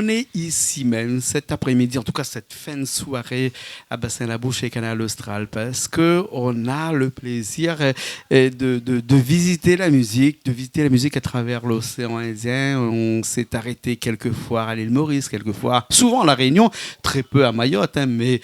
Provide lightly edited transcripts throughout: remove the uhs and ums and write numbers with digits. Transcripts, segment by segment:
on est ici même cet après-midi, en tout cas cette fin de soirée à Bassin-la-Bouche et Canal Austral, parce qu'on a le plaisir de visiter la musique, à travers l'océan Indien. On s'est arrêté quelquefois à l'île Maurice, quelquefois, souvent à La Réunion, très peu à Mayotte, hein, mais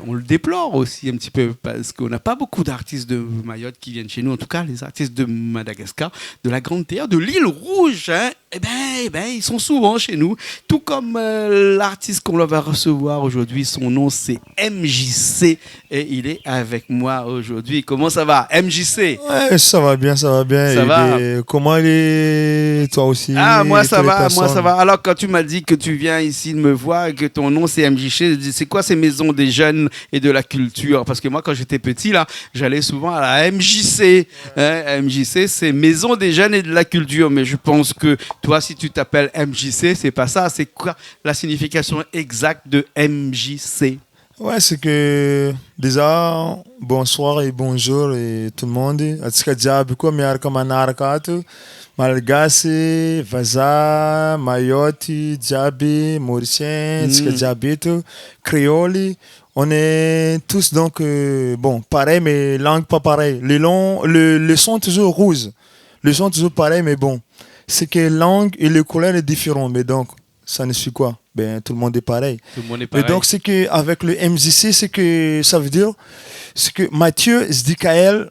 on le déplore aussi un petit peu, parce qu'on n'a pas beaucoup d'artistes de Mayotte qui viennent chez nous, en tout cas les artistes de Madagascar, de la Grande Terre, de l'île Rouge, hein, ils sont souvent chez nous, tout comme l'artiste qu'on va recevoir aujourd'hui. Son nom c'est MJC et il est avec moi aujourd'hui. Comment ça va, MJC? Ouais, ça va bien, ça va bien. Ça va. Comment il est, toi aussi? Ah, moi ça va. Alors quand tu m'as dit que tu viens ici de me voir et que ton nom c'est MJC, c'est quoi ces maisons des jeunes et de la culture? Parce que moi quand j'étais petit là, j'allais souvent à la MJC. Hein, MJC c'est Maison des jeunes et de la culture, mais je pense que toi si tu t'appelles MJC, c'est pas ça. C'est quoi la signification exacte de MJC? Ouais, c'est que déjà, bonsoir et bonjour et tout le monde. Atsika diaby koa miaraka manaraka ato. Malagasy, Vaza, Mayotte, diaby, Mauricien, atsika diaby eto, créole. On est tous donc, pareil, mais langue pas pareil. Le son toujours rouge. Le son toujours pareil, mais bon. C'est que langue et le couleur est différent, mais donc, ça ne suit quoi? Ben, tout le monde est pareil. Tout le monde est pareil. Et donc, c'est qu'avec le MJC, c'est que ça veut dire, c'est que Mathieu Zdikael.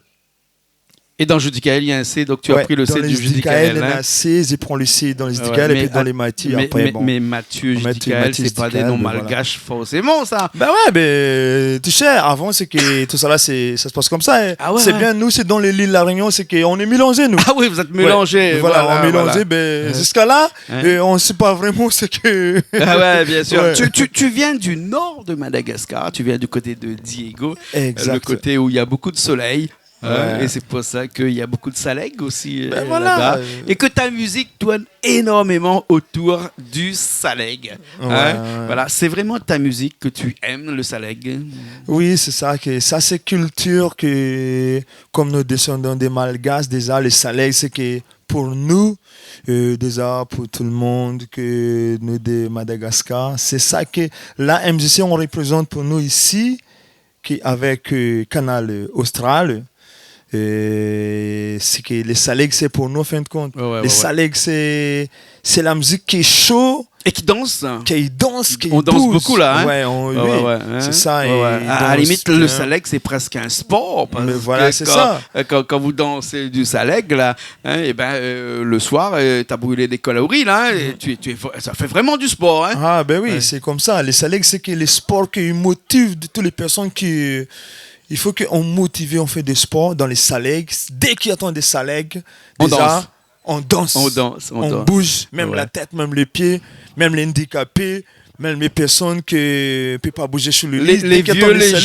Et dans Judicaël, il y a un C, donc tu as pris le C du Judicaël. Il y a un C, je prends le C dans les Zdikaël et puis dans les Mathieu. Mais Mathieu, Judicaël, c'est pas des noms malgaches forcément, ça. Ben ouais, ben, tu sais, avant, c'est que tout ça là, ça se passe comme ça. Hein. Ah ouais, c'est bien, nous, c'est dans l'île de la Réunion, c'est qu'on est mélangés, nous. Ah oui, vous êtes mélangés. Ouais. Voilà, on est mélangés, ben, jusqu'à là, et on ne sait pas vraiment ce que. Ah ouais, bien sûr. Ouais. Tu viens du nord de Madagascar, tu viens du côté de Diego, le côté où il y a beaucoup de soleil. Ouais. Et c'est pour ça qu'il y a beaucoup de saleg aussi là-bas. Et que ta musique tourne énormément autour du saleg. Voilà, c'est vraiment ta musique que tu aimes, le saleg. Oui, c'est ça. Ça, c'est culture que, comme nous descendons des Malgaches, déjà, le saleg, c'est que pour nous, déjà pour tout le monde, que nous de Madagascar, c'est ça que la MJC, on représente pour nous ici, avec Canal Austral. C'est que les saleg c'est pour nous en fin de compte. Les saleg c'est la musique qui est chaud et qui danse. On danse beaucoup là. Hein? C'est ça. À la limite le saleg c'est presque un sport. Mais voilà, c'est ça. Quand vous dansez du saleg là, le soir t'as brûlé des calories là, et ça fait vraiment du sport. Hein? Ah ben oui, c'est comme ça. Les saleg c'est que les sports qui motivent toutes les personnes qui. Il faut qu'on motive, on fait des sports dans les saleg. Dès qu'il y a des saleg, on danse. On bouge, même la tête, même les pieds, même les handicapés, même les personnes qui ne peuvent pas bouger sur le lit. Les vieux, les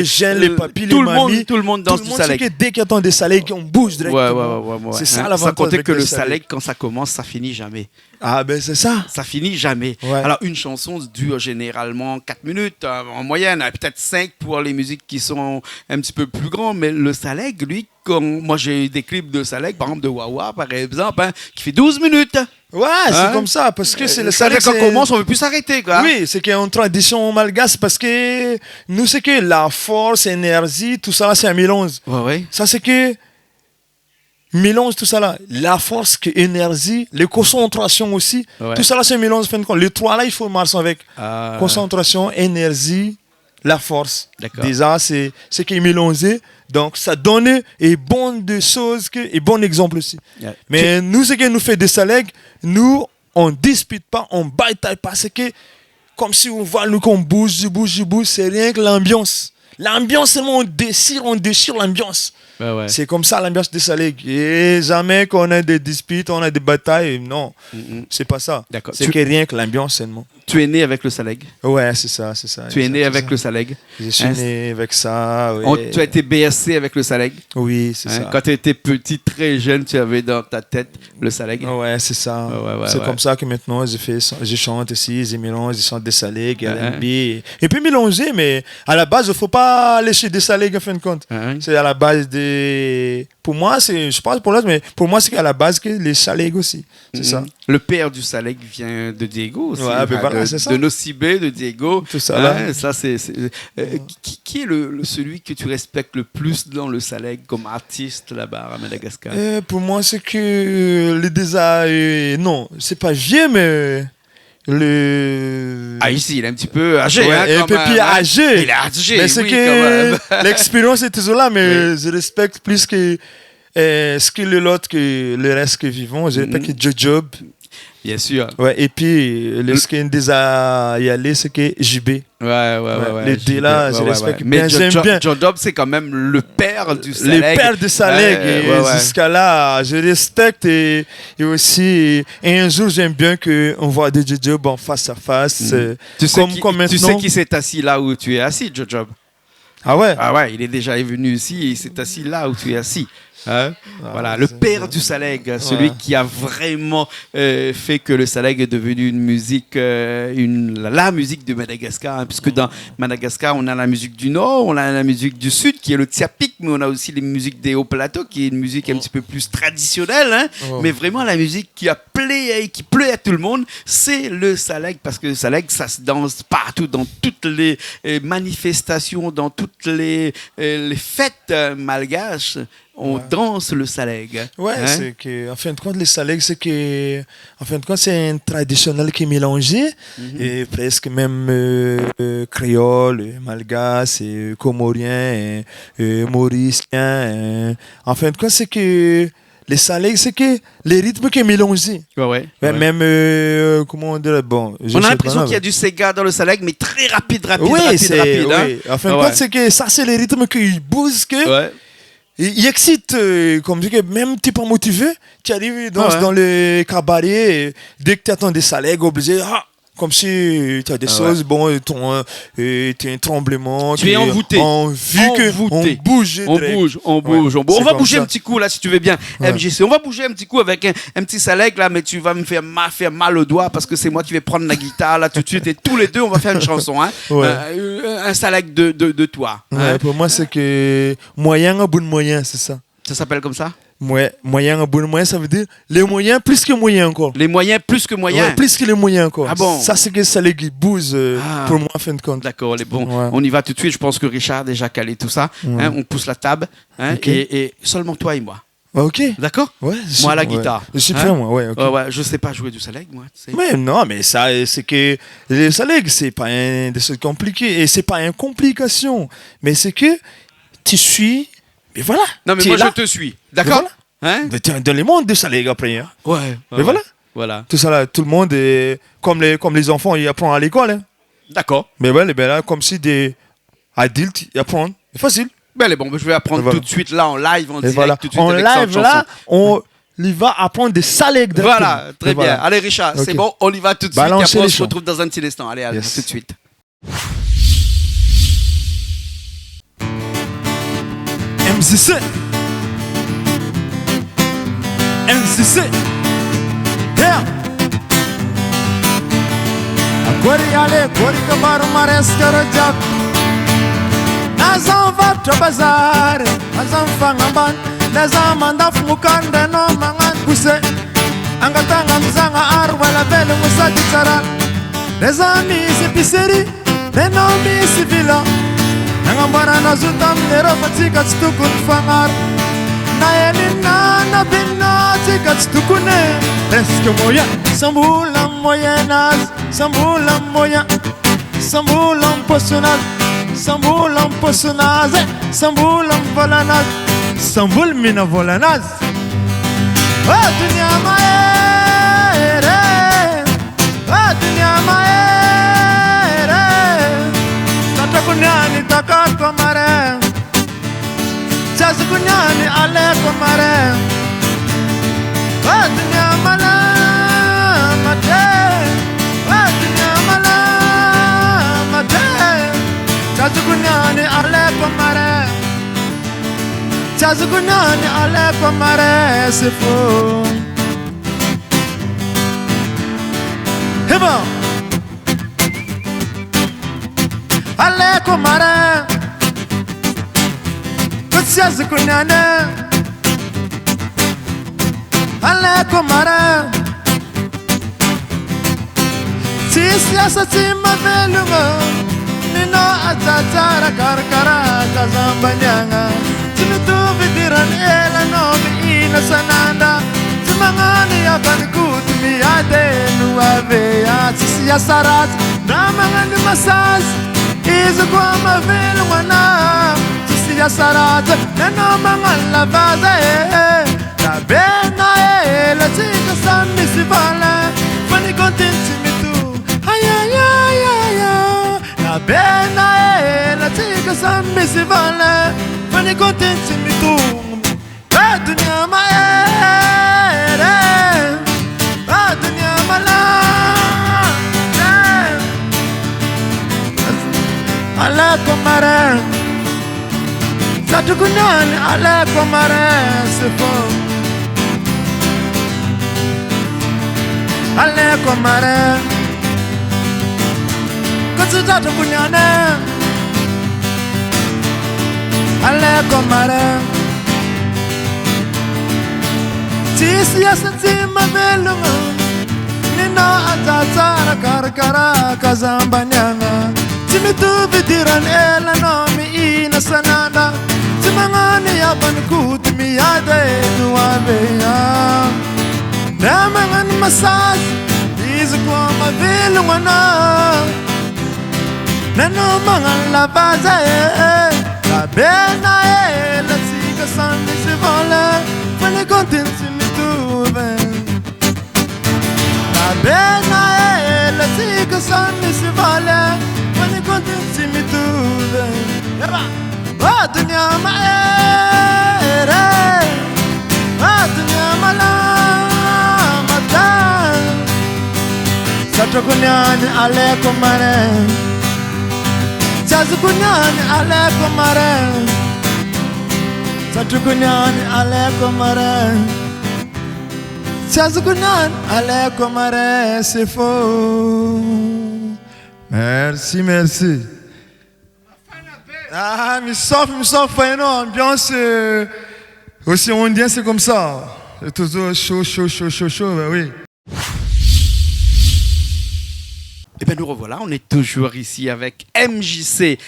jeunes, les papis, les mamies. Tout le monde danse du saleg. Dès qu'il y a des saleg, on bouge directement. C'est ça l'avantage. Sans compter que le saleg, quand ça commence, ça finit jamais. Ah ben c'est ça. Ça finit jamais. Ouais. Alors une chanson dure généralement 4 minutes en moyenne, peut-être 5 pour les musiques qui sont un petit peu plus grandes, mais le saleg, lui, moi j'ai eu des clips de saleg, par exemple de Wawa par exemple, qui fait 12 minutes. Ouais, c'est comme ça, parce que c'est le saleg. Quand on commence, on ne veut plus s'arrêter, quoi. Oui, c'est qu'il y a une tradition malgache, parce que nous, c'est que la force, l'énergie, tout ça, c'est un mélange. Ouais. Ça, c'est que mélange tout ça là, la force, l'énergie, les concentrations aussi, tout ça là c'est un mélange. Les trois là, il faut marcher avec concentration, énergie, la force. Déjà, c'est ce qui est mélangé, donc ça donne et bon de choses et bon exemple aussi. Mais nous, ce qui nous fait des saleg, nous, on dispute pas, on bataille pas, c'est que comme si on voit nous qu'on bouge, c'est rien que l'ambiance. L'ambiance, seulement on déchire l'ambiance. C'est comme ça l'ambiance des saleg. Et jamais qu'on a des disputes, on a des batailles. Non, c'est pas ça. C'est que rien que l'ambiance seulement. Tu es né avec le saleg. Ouais, c'est ça. Tu es né avec le saleg. Je suis né avec ça. Ouais. Tu as été bercé avec le saleg. Oui, c'est ça. Quand tu étais petit, très jeune, tu avais dans ta tête le saleg. Ouais, c'est ça. C'est comme ça que maintenant, je chante aussi, je mélange, je chante des saleg, R&B. Et puis mélanger, mais à la base, il ne faut pas pas les chefs de Saleg en fin de compte. C'est à la base des... Pour moi, je pense pour l'autre, mais pour moi, c'est à la base que les Saleg aussi. C'est ça. Le père du Saleg vient de Diego aussi. Ouais, voilà, c'est ça. De Nocibé, de Diego. Tout ça, là. Ça, qui est celui que tu respectes le plus dans le Saleg comme artiste là-bas à Madagascar? Pour moi, c'est que le désir... non, c'est pas vieux, mais... ici, il est un petit peu âgé. Ouais, un peu plus âgé. Il est âgé, mais c'est que l'expérience est toujours là, mais je respecte plus que ce que l'autre, que le reste que vivons. Je respecte que Jojob. Bien sûr. Ouais, et puis, ce qui est déjà y aller, c'est que JB. Ouais. Les deux là, je respecte bien. Mais j'aime bien. Jojob, c'est quand même le père du Saleg. Le père du Saleg. Jusqu'à là, je respecte. Et aussi, un jour, j'aime bien qu'on voit des Jojob en face à face. Tu sais maintenant. qui s'est assis là où tu es assis, Jojob? Ah ouais? Ah ouais, il est déjà venu ici et il s'est assis là où tu es assis. Voilà, le père du Saleg, celui qui a vraiment fait que le Saleg est devenu une musique, la musique de Madagascar, puisque dans Madagascar, on a la musique du Nord, on a la musique du Sud, qui est le tsiapik, mais on a aussi les musiques des hauts plateaux, qui est une musique un petit peu plus traditionnelle, mais vraiment la musique qui plaît à tout le monde, c'est le Saleg, parce que le Saleg, ça se danse partout, dans toutes les manifestations, dans toutes les fêtes malgaches. On danse le Saleg. Ouais, c'est que, en fin de compte, le Saleg, c'est que, en fin de compte, c'est un traditionnel qui est mélangé, et presque même créole, malgache, comorien, mauricien. En fin de compte, c'est que le Saleg, c'est que les rythmes qui sont mélangés. Ouais. Même, comment on dirait, bon. On a l'impression qu'il y a du Sega dans le Saleg, mais très rapide. Oui. Hein? En fin de compte, c'est que ça, c'est les rythmes qui bougent, que. Il excite, comme que même tu es pas motivé, tu arrives dans le cabaret, dès que tu attends des Saleg, obligé, comme si tu as des choses, bon, tu es un tremblement, tu es envoûté. Envie on bouge. On bouge. On va bouger un petit coup là, si tu veux bien, MJC. On va bouger un petit coup avec un petit Saleg là, mais tu vas me faire mal au doigt parce que c'est moi qui vais prendre la guitare là tout de suite et tous les deux on va faire une chanson. Un Saleg de toi. Pour moi, c'est que moyen à bout de moyen, c'est ça. Ça s'appelle comme ça? Moyen à bout de moyen, ça veut dire les moyens plus que moyens encore. Les moyens plus que moyens? Ouais, plus que les moyens encore. Ah bon? Ça, c'est que ça les bouge pour moi, en fin de compte. D'accord, on y va tout de suite. Je pense que Richard a déjà calé tout ça. On pousse la table et seulement toi et moi. Ok. D'accord? Ouais. Moi à la guitare. Je suis prêt, moi. Ouais, je sais pas jouer du Saleg, moi. Mais non, mais ça, c'est que le Saleg, c'est pas un des choses compliquées et c'est pas une complication, mais c'est que tu suis. Mais voilà. Non, mais moi je te suis. D'accord? Voilà. Dans le monde de Saleg après. Ouais. Mais voilà. Tout ça là, tout le monde est comme les enfants, ils apprennent à l'école. D'accord. Mais là, comme si des adultes ils apprennent. C'est facile. Bon, je vais apprendre tout de suite là en live, en direct, tout de suite en avec live là, on va apprendre des Saleg. Voilà, très bien. Allez Richard, c'est bon, on y va tout de suite. Et après on se retrouve dans un petit instant. Allez, tout de suite. MCC. Yeah. Agora ale, agora acabar uma escarajak. Nazam va trabazar, nazam fangamban, nazam anda fumukanda no mangan kuse. Angatanga mzanga arwala vele musati tsara. Nazami sepiseri, nenomi sivila. Nangambara nazutam nero fatika tstukun fangar. Naelina na bina tika tstukune. Eske moya, sambula moyenaz, sambula moya, sambula posonaz, sambula posonaz, sambula volanaz, sambul mina volanaz. Dunia maere, dunia maere. Tatakunyani takakomare, chasukunyani alekomare. Dunia mala mate, dunia mala mate. Chasukunyani alekomare, chasukunyani alekomare. C'est faux. C'est bon. Alekomare, Siasa kunyane Ale komara Siasa cima velunga Nino atatara karkara Kazambanyanga Timitu vidiran ela no ina sananda Timangani akanku Timiade nuavea Siasa rat Namangani masas Izu kwa mavelunga na Siasa rat Neno mangala vaza La bena la tika sami si vala Fani contenti mi tu Ay ay ay ay ay La bena la tika sami si vala Fani contenti mi tu La dunia ma La dunia ma la Ala komare Satu kunyan ala komare sefo Ale komare Satu kunyan Ale komare Siasa cima velunga Nino atatara karkara kazambanyanga Timitu vidiran ela nomi ina sananda Timangani yabanku timiyade nuaveya Namangani masas Izu kwa mavilunga na Nano mangan la baza La bena la tika sandi si vola Fane contenti mi tuve La bena la tika sandi si vola Fane contenti mi tuve Ah dunia ma Ah dunia ma la mata Sato kunyani ale komare Sato kunyani ale komare Sato kunyani ale komare Sato kunyani ale komare c'est faux Merci, merci. Ah, me sofre, une ambiance aussi ondien, c'est comme ça. C'est toujours chaud, ben oui. Et bien nous revoilà, on est toujours ici avec MJC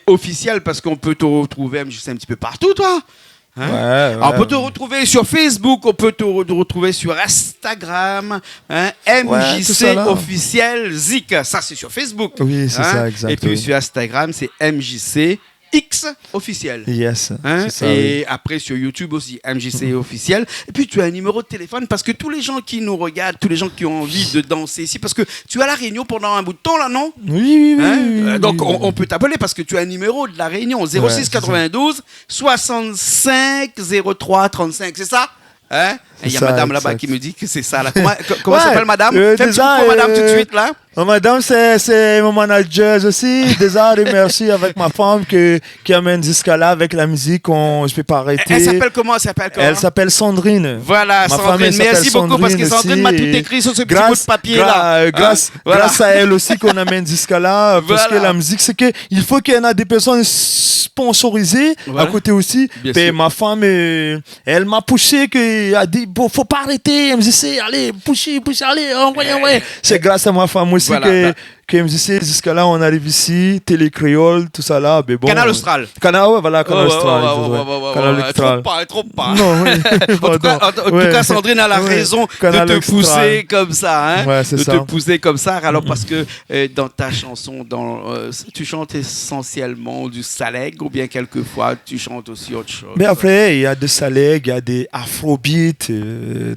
officiel parce qu'on peut te retrouver MJC un petit peu partout, toi. Hein? Ouais. On peut te retrouver sur Facebook, on peut te retrouver sur Instagram, hein? MJC officiel Zik, ça c'est sur Facebook. Oui, c'est ça, exactement. Et puis sur Instagram, c'est MJC X officiel. Yes. Hein? Ça, et après sur YouTube aussi, MJC officiel. Et puis tu as un numéro de téléphone parce que tous les gens qui nous regardent, tous les gens qui ont envie de danser ici, parce que tu as la Réunion pendant un bout de temps là, non? Oui. Donc on peut t'appeler parce que tu as un numéro de la Réunion 06 92 65 03 35, c'est ça? Hein? Il y a madame là-bas qui me dit que c'est ça là. Comment s'appelle madame? Fais un petit coucou madame tout de suite là. Madame, c'est mon manager aussi. Déjà, remercie avec ma femme qui amène jusqu'à là avec la musique. Je peux pas arrêter. Elle s'appelle comment? Elle s'appelle Sandrine. Voilà, Sandrine. Merci beaucoup parce que Sandrine m'a tout écrit sur ce petit bout de papier là. Grâce à elle aussi qu'on amène jusqu'à là. Parce que la musique, c'est qu'il faut qu'il y ait des personnes sponsorisées à côté aussi. Et ma femme, elle m'a poussé, elle a dit, bon, faut pas arrêter. MJC, allez, poussez, allez, envoyez. C'est grâce à ma femme aussi. Voilà, que MJC, jusqu'à là, on arrive ici, Télé Créole, tout ça là. Mais bon, Canal Austral. Canal Austral. Canal Austral. Trop pas. Non, oui. En tout cas, Sandrine a la raison de te pousser comme ça. Hein, ouais, c'est ça. De te pousser comme ça. Alors, parce que dans ta chanson, tu chantes essentiellement du Saleg ou bien quelquefois tu chantes aussi autre chose? Mais après, il y a des Saleg, il y a des Afrobeat,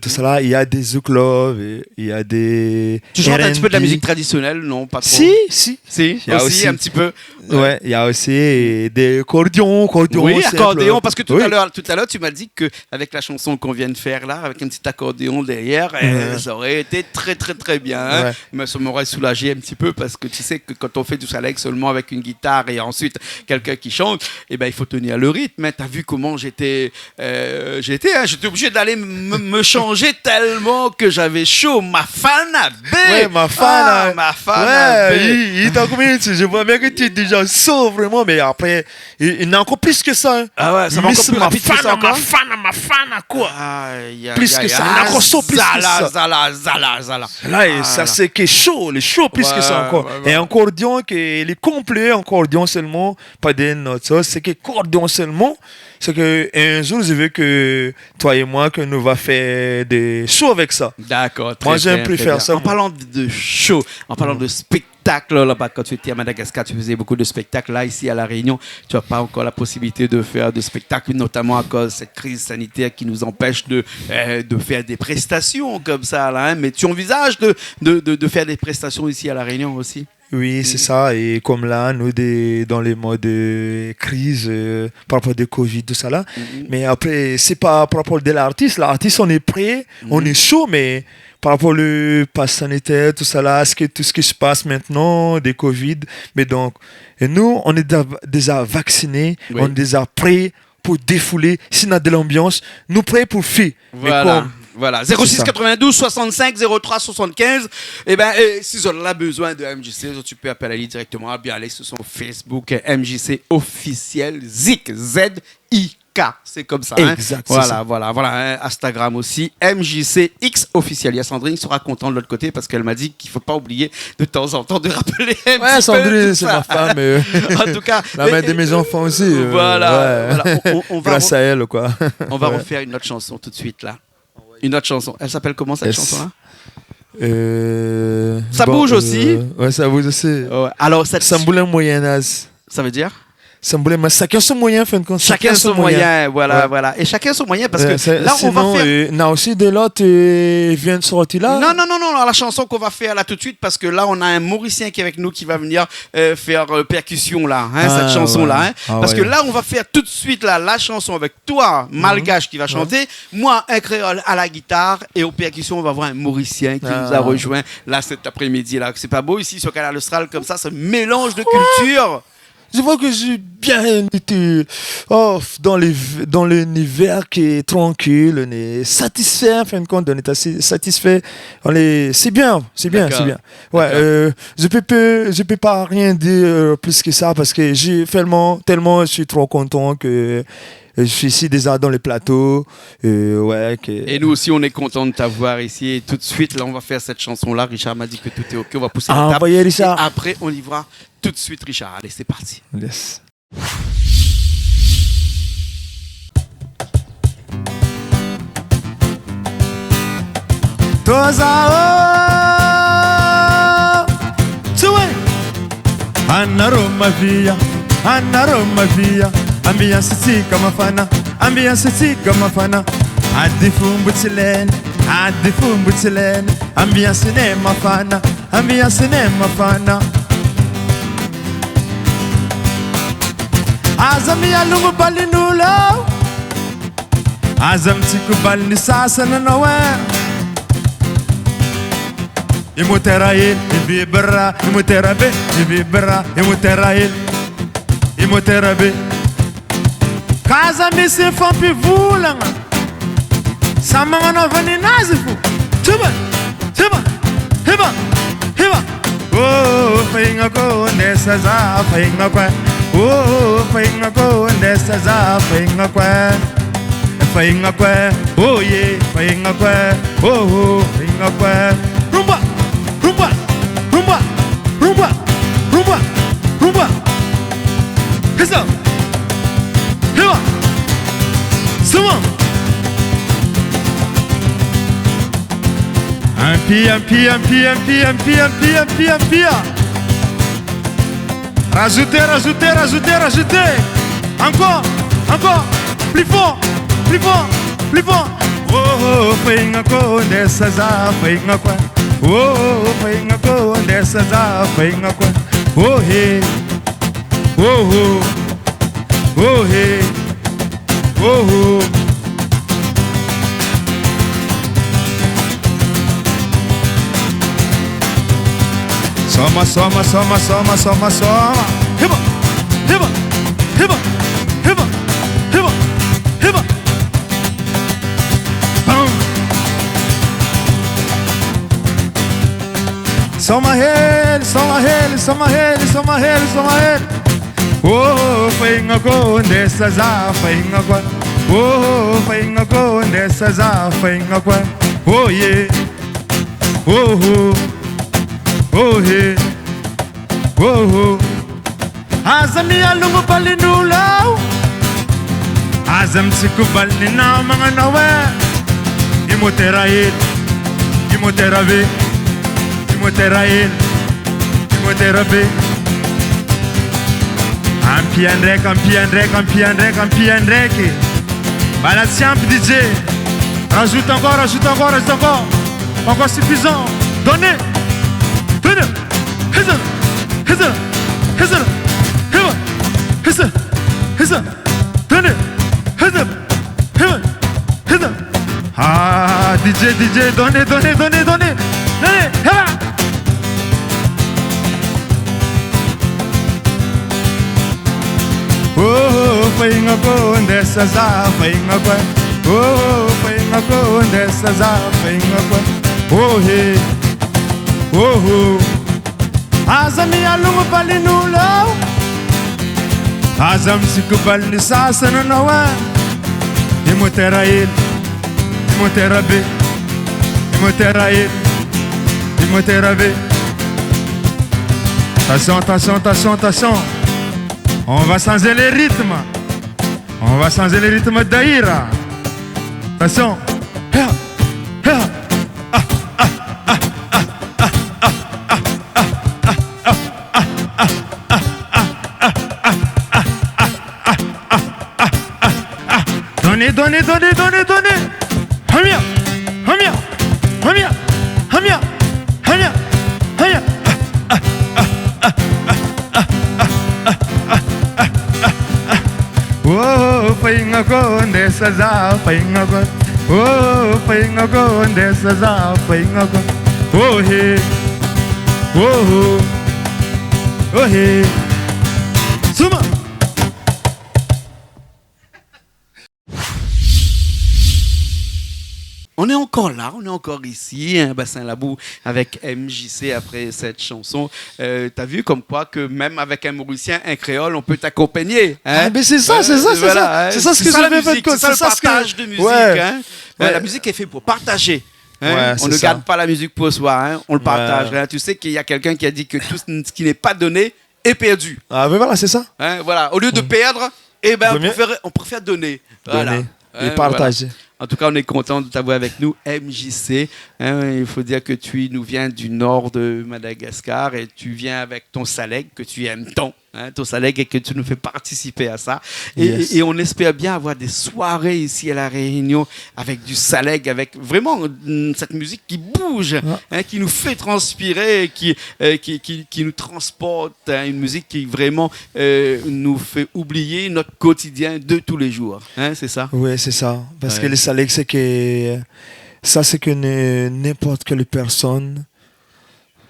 tout ça là. Il y a des Zouk Love, il y a des. Tu chantes un petit peu de la musique traditionnelle, non? Pas trop. Si. Il y a aussi un petit peu. Ouais, il y a aussi des accordéons. Oui, accordéon, parce que tout à l'heure, tu m'as dit qu'avec la chanson qu'on vient de faire là, avec un petit accordéon derrière, ça aurait été très très très bien. Hein, ouais. Mais ça m'aurait soulagé un petit peu parce que tu sais que quand on fait du Saleg seulement avec une guitare et ensuite quelqu'un qui chante, eh ben, il faut tenir le rythme. Hein. Tu as vu comment j'étais obligé d'aller me changer tellement que j'avais chaud. Ma fan a ma fan. Ouais, je vois bien que tu es déjà déjà chaud vraiment, mais après, il n'a encore plus que ça. Hein. Ah ouais, ça va encore plus rapide que ça encore. Ma fan, quoi. Plus que ça, il a encore chaud, plus que ça. Zala. Là, ça c'est que chaud, les chaud plus que ça encore. Et un accordion qui est complet, accordion seulement, pas des notes, c'est que accordion seulement. C'est que un jour, je veux que toi et moi, que nous va faire des shows avec ça. D'accord. Moi, j'aime plus faire ça. En parlant de show, en parlant de spectacle, là-bas, quand tu étais à Madagascar, tu faisais beaucoup de spectacles. Là, ici, à La Réunion, tu n'as pas encore la possibilité de faire des spectacles, notamment à cause de cette crise sanitaire qui nous empêche de faire des prestations comme ça. Là, hein. Mais tu envisages de faire des prestations ici à La Réunion aussi? Oui, c'est ça. Et comme là, nous, dans les modes de crise par rapport au Covid, tout ça là. Mais après, c'est pas par rapport à l'artiste. L'artiste, on est prêt, on est chaud, mais par rapport au pass sanitaire, tout ça là, tout ce qui se passe maintenant, des Covid. Mais donc, et nous, on est déjà vaccinés, on est déjà prêts pour défouler. Si on a de l'ambiance, nous prêts pour faire. Voilà. Voilà, 06 92 65 03 75. Et ben, si on a besoin de MJC, tu peux appeler directement, bien aller sur son Facebook MJC officiel Zik, Z-I-K. C'est comme ça. Exact. Voilà, ça. voilà. Instagram aussi, MJCX officiel. Il y a Sandrine qui sera contente de l'autre côté parce qu'elle m'a dit qu'il ne faut pas oublier de temps en temps de rappeler. Ouais, Sandrine, c'est ma femme. En tout cas, la mère de mes enfants aussi. Voilà. On va grâce à elle, quoi. On va refaire une autre chanson tout de suite là. Une autre chanson. Elle s'appelle comment cette chanson-là? Ça bouge aussi. Ouais, ça bouge aussi. Ouais. Alors, ça me boule un moyen âge. Ça veut dire? Chacun son moyen, fin de compte. Chacun son moyen, voilà. Et chacun son moyen parce que là, sinon, on va faire. Non, aussi de l'autre vient de sortir là. Non, la chanson qu'on va faire là tout de suite parce que là, on a un Mauricien qui est avec nous qui va venir faire percussion là, cette chanson-là. Parce que là, on va faire tout de suite là, la chanson avec toi, Malgache, qui va chanter, moi, un créole à la guitare et aux percussions, on va voir un Mauricien qui nous a rejoint là cet après-midi là. C'est pas beau ici sur Canal Austral comme ça, ce mélange de culture. Je vois que j'ai bien été dans l'univers qui est tranquille, on est satisfait, en fin de compte, on est assez satisfait. C'est bien. Ouais, je peux pas rien dire plus que ça parce que tellement, je suis trop content que je suis ici déjà dans les plateaux. Et nous aussi, on est content de t'avoir ici. Et tout de suite, là, on va faire cette chanson-là. Richard m'a dit que tout est OK. On va pousser la table. Richard. Et après, on y va tout de suite, Richard. Allez, c'est parti. Yes. Ambiance tika mafana adifumbutilene ambiance ne mafana azam ya lungu balinula azam tiku balni sasana nawa imuterail ibibra imuterabe Casa mi se fan pi vulanga Samanga no vani nazifu Tuba Hiba Oh fainga ko nessa za fainga kwa Oh fainga ko nessa za fainga kwa Oh yeah fainga kwa Oh fainga kwa Rumba Kisa Hiba Sama Ampia Rajoutez Encore Plus fort Oh fainga ko nessa za fainga kwa Oh fainga ko nessa za fainga kwa Oh hey Oh hey Soma Hiba Soma hey Oh, fainga ko ndesa za fainga kwa. Oh, fainga ko ndesa za fainga kwa. Oh yeah. Oh oh. Oh hey. Oh oh. Azami alungu palinula. Azam sikubal ni na mga nawe. Imoterail. Imoterabe. Imoterail. Imoterabe. Ampiandrek. Voilà, tiens, DJ. Rajoute encore. Encore suffisant. Donnez. Ah, DJ, donnez. Oh, fainga ko ndesa za fainga kwa. Oh, fainga ko ndesa za fainga kwa. Oh hey. Oh. Azami alungu palinula. Azam sikubal ni sasana nawa. Imoterail. Imoterabe. Attention. On va changer les rythmes d'Aïra. Attention. Donnez. Hamia. Oh, fainga ko ndesa za fainga ko. Oh, fainga ko ndesa za fainga ko. Oh hey. Oh hey. Suma. On est encore ici, hein, Bassin Labou avec MJC après cette chanson. T'as vu comme quoi que même avec un Mauricien, un créole, on peut t'accompagner. Hein? Ah, mais c'est ça. C'est ça ce que je vais faire. C'est ça le partage de musique. Ouais. Hein? La musique est faite pour partager. Hein? Ouais, On ne garde pas la musique pour soi, hein? On le partage. Hein? Tu sais qu'il y a quelqu'un qui a dit que tout ce qui n'est pas donné est perdu. Ah, mais voilà, c'est ça. Hein? Voilà. Au lieu de perdre, on préfère donner. Voilà. Et partager. Voilà. En tout cas, on est content de t'avoir avec nous, MJC. Hein, il faut dire que tu nous viens du nord de Madagascar et tu viens avec ton saleg que tu aimes tant. Hein, ton saleg et que tu nous fais participer à ça. Et on espère bien avoir des soirées ici à La Réunion avec du saleg, avec vraiment cette musique qui bouge, hein, qui nous fait transpirer, qui nous transporte. Hein, une musique qui vraiment nous fait oublier notre quotidien de tous les jours. Hein, c'est ça? Oui, c'est ça. Parce que le saleg, c'est que n'importe quelle personne,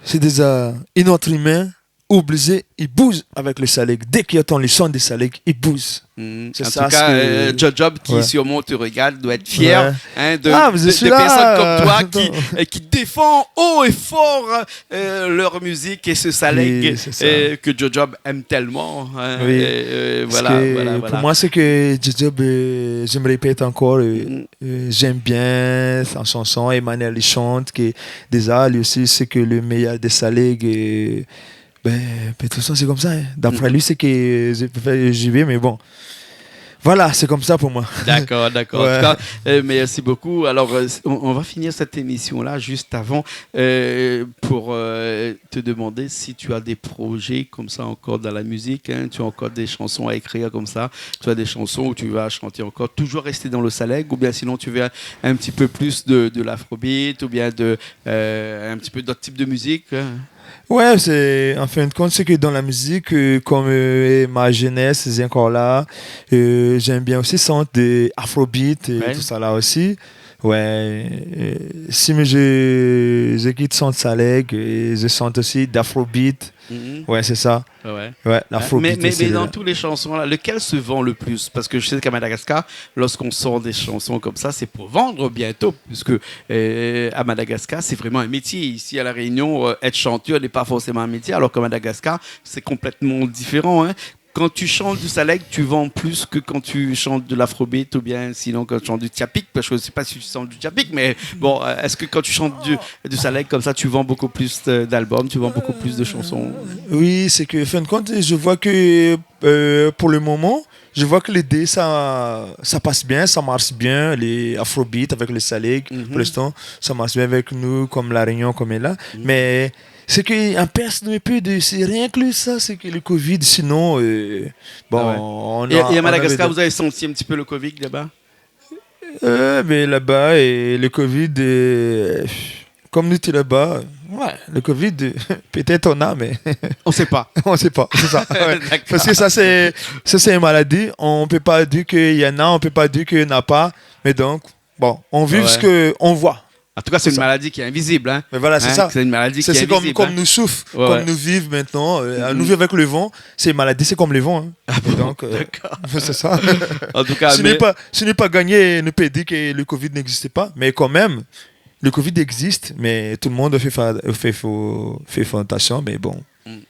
c'est déjà un autre humain obligé, il bouge avec le saleg. Dès qu'il entend le son du saleg, il bouge. C'est en ça, tout cas, Jojob qui sûrement te regarde doit être fier hein, de personnes comme toi qui défend haut et fort leur musique et ce saleg que Jojob aime tellement. Hein, voilà. Pour moi, c'est que Jojob, je me répète encore, j'aime bien sa chanson, Emmanuel il chante, que déjà, lui aussi, c'est que le meilleur des saleg. De toute façon, c'est comme ça. Hein. D'après lui, c'est que j'y vais, mais bon. Voilà, c'est comme ça pour moi. D'accord. En tout cas, merci beaucoup. Alors, on va finir cette émission-là juste avant pour te demander si tu as des projets comme ça encore dans la musique. Hein, tu as encore des chansons à écrire comme ça. Tu as des chansons où tu vas chanter encore, toujours rester dans le saleg, ou bien sinon tu veux un petit peu plus de l'afrobeat, ou bien un petit peu d'autres types de musique. Hein. Ouais, c'est en fin de compte, c'est que dans la musique, comme ma jeunesse est encore là, j'aime bien aussi chanter des afrobeat et tout ça là aussi. Ouais. Si mais je quitte Saint-Saleg et je chante aussi d'Afrobeat. Ouais, c'est ça. Ouais, l'Afrobeat. Mais dans toutes les chansons, là, lequel se vend le plus? Parce que je sais qu'à Madagascar, lorsqu'on sort des chansons comme ça, c'est pour vendre bientôt. Puisque à Madagascar, c'est vraiment un métier. Ici, à La Réunion, être chanteur n'est pas forcément un métier, alors qu'à Madagascar, c'est complètement différent. Hein. Quand tu chantes du Saleg, tu vends plus que quand tu chantes de l'afrobeat ou bien sinon quand tu chantes du tiapik, parce que je ne sais pas si tu chantes du tiapik, mais bon, est-ce que quand tu chantes du Saleg comme ça, tu vends beaucoup plus d'albums, tu vends beaucoup plus de chansons? Oui, c'est que, fin de compte, je vois que pour le moment, je vois que l'idée, ça passe bien, ça marche bien, les afrobeat avec le Saleg, pour l'instant, ça marche bien avec nous, comme La Réunion, comme elle est là, mais... C'est qu'un personne peu de. C'est rien que ça, c'est que le Covid, sinon. Bon, et à Madagascar, vous avez senti un petit peu le Covid là-bas? Mais là-bas, et le Covid, comme nous étions là-bas, ouais, le Covid, peut-être on a, mais. On ne sait pas. On ne sait pas, c'est ça. Ouais. Parce que ça, c'est une maladie. On ne peut pas dire qu'il y en a, on ne peut pas dire qu'il n'y en a pas. Mais donc, bon, on vit ce qu'on voit. En tout cas, c'est une maladie qui est invisible. Hein. Mais voilà, c'est ça. C'est une maladie qui est invisible. Comme nous souffrent, comme nous vivons maintenant. Nous vivons avec le vent. C'est une maladie, c'est comme le vent. Hein. Ah bon, donc, c'est ça. En tout cas, ce n'est pas gagné, ne peut dire que le Covid n'existait pas. Mais quand même, le Covid existe, mais tout le monde fait attention. Mais bon.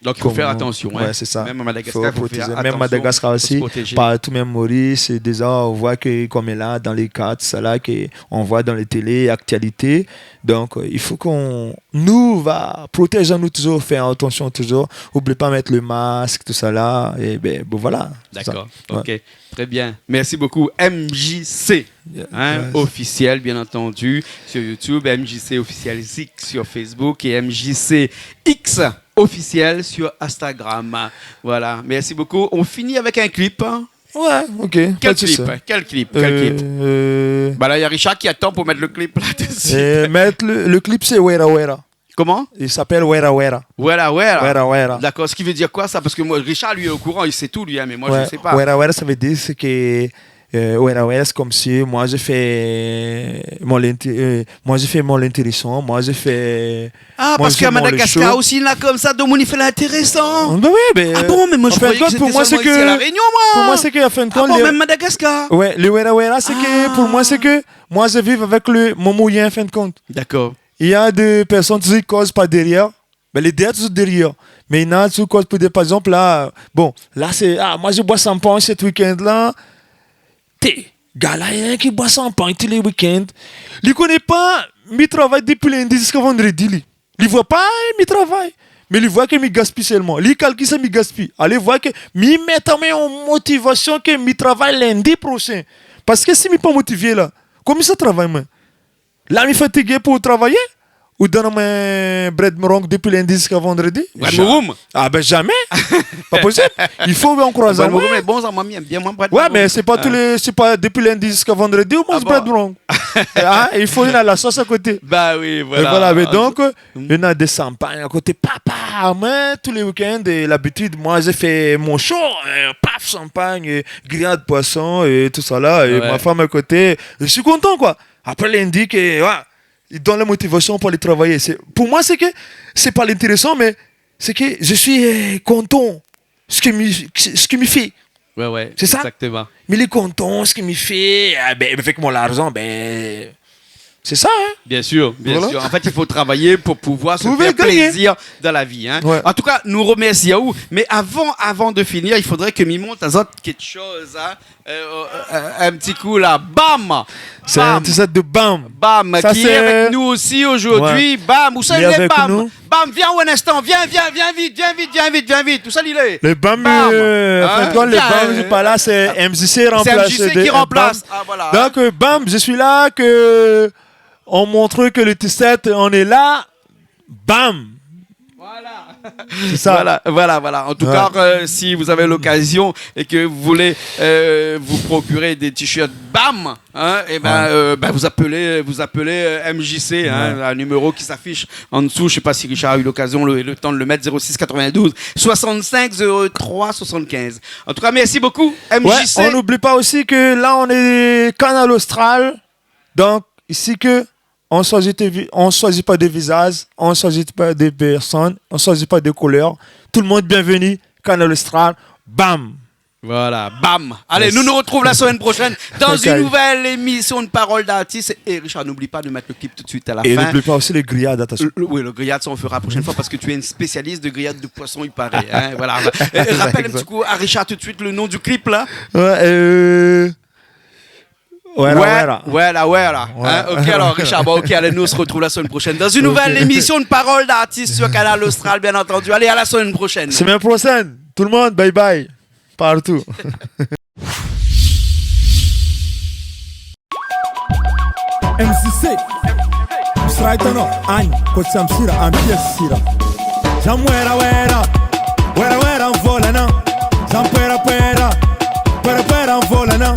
Donc, il faut faire attention. Ouais, c'est ça. Même à Madagascar, il faut faire attention. Même Madagascar aussi, partout, même Maurice, déjà, on voit que, comme est là, dans les cartes, ça là, qu'on voit dans les télés, actualités. Donc, il faut qu'on nous va protéger nous toujours, faire attention toujours. N'oubliez pas mettre le masque, tout ça là. Et ben, bon, voilà. D'accord. Ok. Ouais. Très bien. Merci beaucoup. MJC, officiel, bien entendu, sur YouTube, MJC officiel X sur Facebook et MJC X officiel sur Instagram. Voilà. Merci beaucoup. On finit avec un clip. Ouais, ok. Quel clip Bah là, il y a Richard qui attend pour mettre le clip là-dessus. Le clip, c'est Wera Wera. Comment? Il s'appelle Wera Wera. Wera Wera. Wera Wera. D'accord. Ce qui veut dire quoi ça? Parce que moi, Richard, lui, est au courant, il sait tout, lui, hein, mais moi, je ne sais pas. Wera Wera, ça veut dire que Wera Wera, c'est comme si moi, j'ai fait mon intéressant, moi, j'ai fait. Ah, parce qu'à Madagascar aussi, là, comme ça, donc on y fait l'intéressant. Ben oui, mais. Ah bon, mais moi, je croyais que pour moi, c'est que. À La Réunion, moi. Pour moi, c'est que, à fin de compte. Ah bon, même Madagascar. Ouais, le Wera Wera, c'est que, pour moi, c'est que, moi, je vis avec mon moyen, à fin de compte. D'accord. Il y a des personnes qui causent pas derrière. Mais les derrière, toujours derrière. Mais il y en a qui causent, par exemple, là. Bon, là, c'est. Ah, moi, je bois sans pain cet week-end-là. Gars, là, il y a un qui boit sans pain tous les week-ends. Il ne connaît pas mes travail depuis lundi jusqu'à vendredi. Il ne voit pas mes travail. Mais il voit que je gaspille seulement. Il calcule ça, je gaspille. Allez voir que je mets en motivation que je travaille lundi prochain. Parce que si je ne suis pas motivé là, comment ça travaille, moi? Là, je suis fatigué pour travailler? Ou donne un bread morong depuis lundi jusqu'à vendredi? Ah ben jamais. Pas possible. Il faut encourager. Mais bon, ça m'a mis bien moins bread. Ouais, mais c'est pas depuis lundi jusqu'à vendredi ou mange bread morong. Il faut une à la sauce à côté. Bah oui, voilà. Et voilà, mais donc, il y en a des champagnes à côté. Papa, moi, tous les week-ends, l'habitude, moi, j'ai fait mon show. Paf, champagne, grillade de poisson et tout ça là. Et ma femme à côté. Je suis content, quoi. Après lundi, il donne la motivation pour aller travailler. Pour moi, c'est que c'est pas l'intéressant, mais c'est que je suis content ce qu'il me fait. Ouais, c'est ça. Exactement. Mais il est content ce qu'il me fait. Avec mon argent, c'est ça, hein? Bien sûr. En fait, il faut travailler pour pouvoir se faire plaisir dans la vie. Hein? Ouais. En tout cas, nous remercions. Mais avant de finir, il faudrait que Mimon t'azote quelque chose. Hein? Un petit coup là. Bam! C'est un petit set de Bam. Bam, ça, qui est avec nous aussi aujourd'hui. Ouais. Bam, où ça il est, Bam? Nous. Bam, viens un instant. Viens vite. Tout ça, il est. Le Bam, le Bam, je pas là, c'est MJC remplace. C'est MJC qui remplace. Ah, voilà. Donc, Bam, je suis là on montre que le T7, on est là. Bam! Voilà. C'est ça. Voilà. En tout cas, si vous avez l'occasion et que vous voulez vous procurer des t-shirts BAM, vous appelez MJC, un numéro qui s'affiche en dessous. Je ne sais pas si Richard a eu l'occasion, le temps de le mettre, 06 92 65 03 75. En tout cas, merci beaucoup, MJC. Ouais, on n'oublie pas aussi que là, on est Canal Austral. Donc, ici que on choisit pas de visage, on choisit pas de personnes, on choisit pas de couleurs. Tout le monde bienvenu, Canal Austral, bam. Voilà, bam. Allez, nous nous retrouvons la semaine prochaine dans une nouvelle émission de Paroles d'artistes. Et Richard, n'oublie pas de mettre le clip tout de suite à la fin. Et n'oublie pas aussi les grillades, attention. Oui, le grillade, ça on fera la prochaine fois parce que tu es une spécialiste de grillade de poisson, il paraît. Hein, voilà. Rappelle un petit coup à Richard tout de suite le nom du clip là. Voilà. Hein, ok, alors Richard, bon, ok, allez, nous on se retrouve la semaine prochaine dans une nouvelle émission de Paroles d'artistes sur Canal Austral, bien entendu. Allez, à la semaine prochaine. Semaine prochaine, tout le monde, bye bye. Partout. MCC Sraitano Ani Kotsam Sira Ampias Sira Jam wera volana Jam pera volana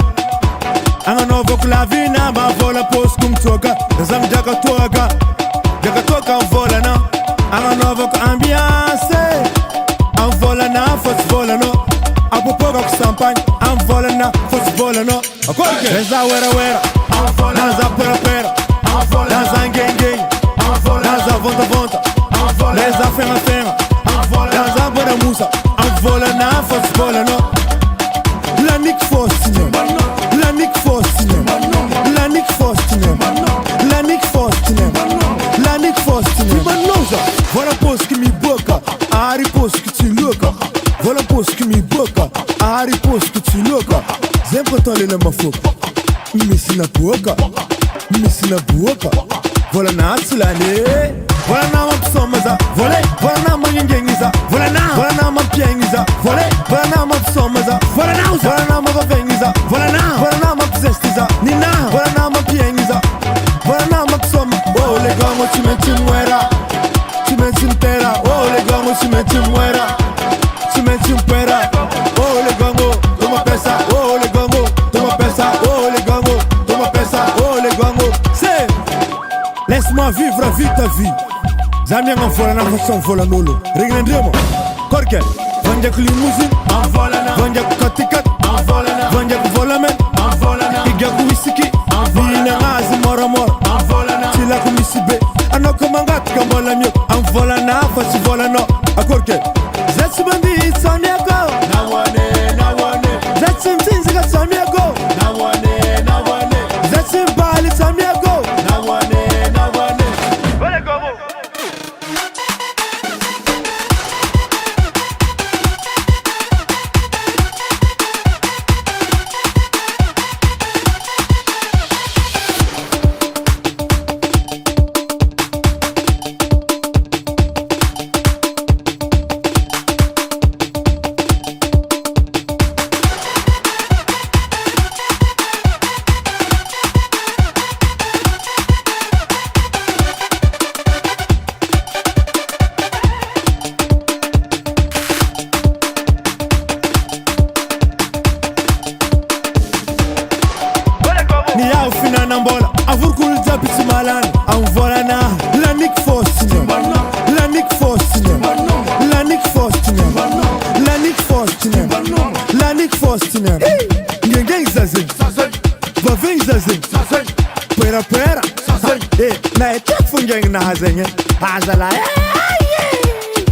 Anga novo klavina ma vola pos kum toka Zam jaka toka volana Anga novo ambiance Am volana fos volano Abu pogo champagne am volana fos volano Akolke Reza wera Naza pera Naza ngenge Naza vonta Naza fena Naza bora musa am volana fos volano Lanik Faustine Lanik Faustine Lanik Faustine Lanik Faustine Lanik Faustine Manoza Voilà pos que me boca Ari pos que te louca Voilà pos que me boca Ari pos que te louca Sempre tô ali na mafoca Missina boca Voilà na tsilane Voilà na mapsomaza Voilà na manyengengiza Voilà na mapiengiza Voilà na mapsomaza Voilà na mavengiza Voilà na mapzestiza Nina Voilà na mapiengiza Voilà na mapsoma Oh le gongo tu me muera Tu me tintera Oh le gongo tu me muera Tu me timpera Oh le gongo toma pesa Oh le gongo toma pesa Oh le gongo toma pesa Oh le gongo C'est Laisse-moi vivre vite ta vie Zamia ngavola na façon vola nolo Regnandremo Korke Vanjak limousine Vanjak katikat Vanjak volamen Igyak whisky Vina ngazi moramor Tila kumisibe Anoko mangat kambola myo Amvola na fasi vola no Akorke Zetsi bandi samyako Nawane Zetsi mtinzi ka samyako Nawane Zetsi mbali samyako Nawane Vale como Pera na etek fungeng na hazenye hazala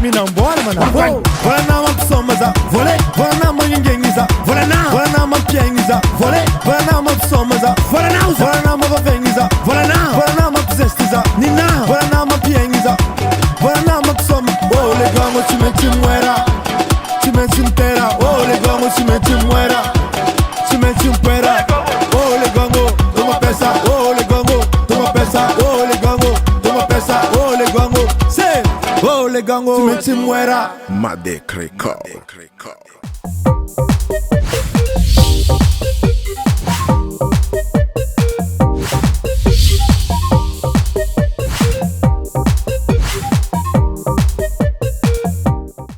mina mbora mana vola na mapsomaza vola na manyengengiza vola na mapiengiza vola na mapsomaza vola na mavengiza vola na mapzestiza nina vola na mapiengiza vola na mapsoma oh le gongo tu me muera tu me tintera oh le gongo tu me muera tu me timpera oh le gongo toma pesa oh le gongo toma pesa oh le gongo toma pesa oh le gongo c'est oh le gongo tu me muera Madec Record.